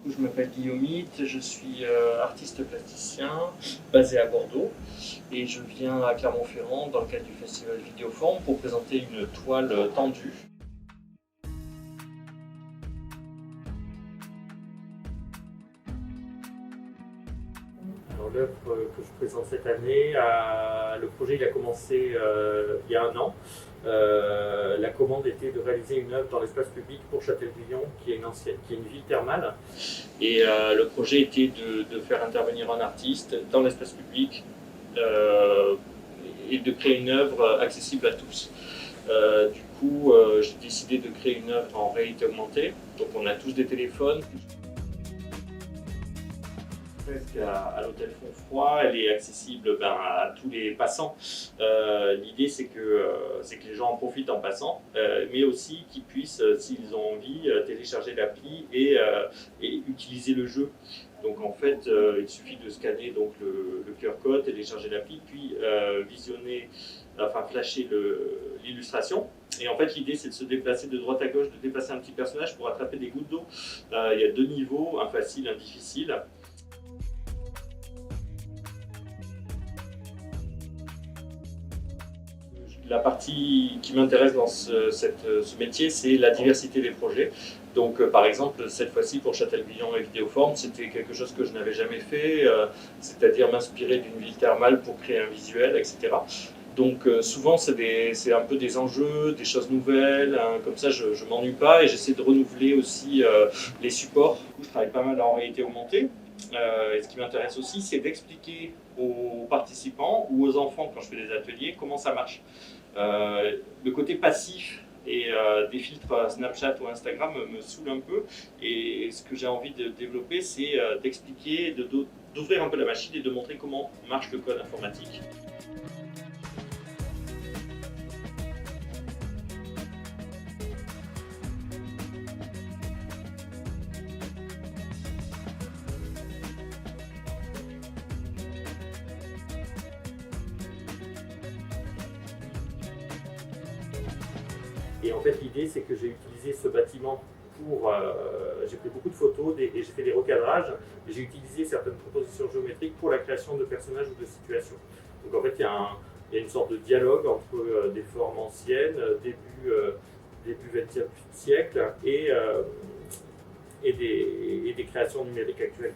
Je m'appelle Guillaume Hitt, je suis artiste plasticien basé à Bordeaux et je viens à Clermont-Ferrand dans le cadre du festival Vidéoforme pour présenter une toile tendue. Alors l'œuvre que je présente cette année, le projet il a commencé il y a un an. La commande était de réaliser une œuvre dans l'espace public pour Châtel-Guyon, qui est une ville thermale. Et le projet était de faire intervenir un artiste dans l'espace public et de créer une œuvre accessible à tous. Du coup, j'ai décidé de créer une œuvre en réalité augmentée. Donc on a tous des téléphones. À l'hôtel Fonfroy, elle est accessible à tous les passants. L'idée c'est que les gens en profitent en passant, mais aussi qu'ils puissent, s'ils ont envie, télécharger l'appli et utiliser le jeu. Donc en fait, il suffit de scanner donc, le QR code, télécharger l'appli, puis flasher l'illustration. Et en fait, l'idée, c'est de se déplacer de droite à gauche, de déplacer un petit personnage pour attraper des gouttes d'eau. Il y a deux niveaux, un facile, un difficile. La partie qui m'intéresse dans ce métier, c'est la diversité des projets. Donc, par exemple, cette fois-ci pour Châtel-Guyon et Vidéoforme, c'était quelque chose que je n'avais jamais fait, c'est-à-dire m'inspirer d'une ville thermale pour créer un visuel, etc. Donc, souvent, c'est un peu des enjeux, des choses nouvelles, hein, comme ça, je ne m'ennuie pas et j'essaie de renouveler aussi les supports. Du coup, je travaille pas mal en réalité augmentée. Et ce qui m'intéresse aussi, c'est d'expliquer aux participants ou aux enfants, quand je fais des ateliers, comment ça marche. Le côté passif et des filtres Snapchat ou Instagram me saoule un peu. Et ce que j'ai envie de développer, c'est d'expliquer, d'ouvrir un peu la machine et de montrer comment marche le code informatique. Et en fait, l'idée, c'est que j'ai utilisé ce bâtiment pour... j'ai pris beaucoup de photos et j'ai fait des recadrages. Et j'ai utilisé certaines propositions géométriques pour la création de personnages ou de situations. Donc en fait, il y a une sorte de dialogue entre des formes anciennes, début 20e siècle, et des créations numériques actuelles.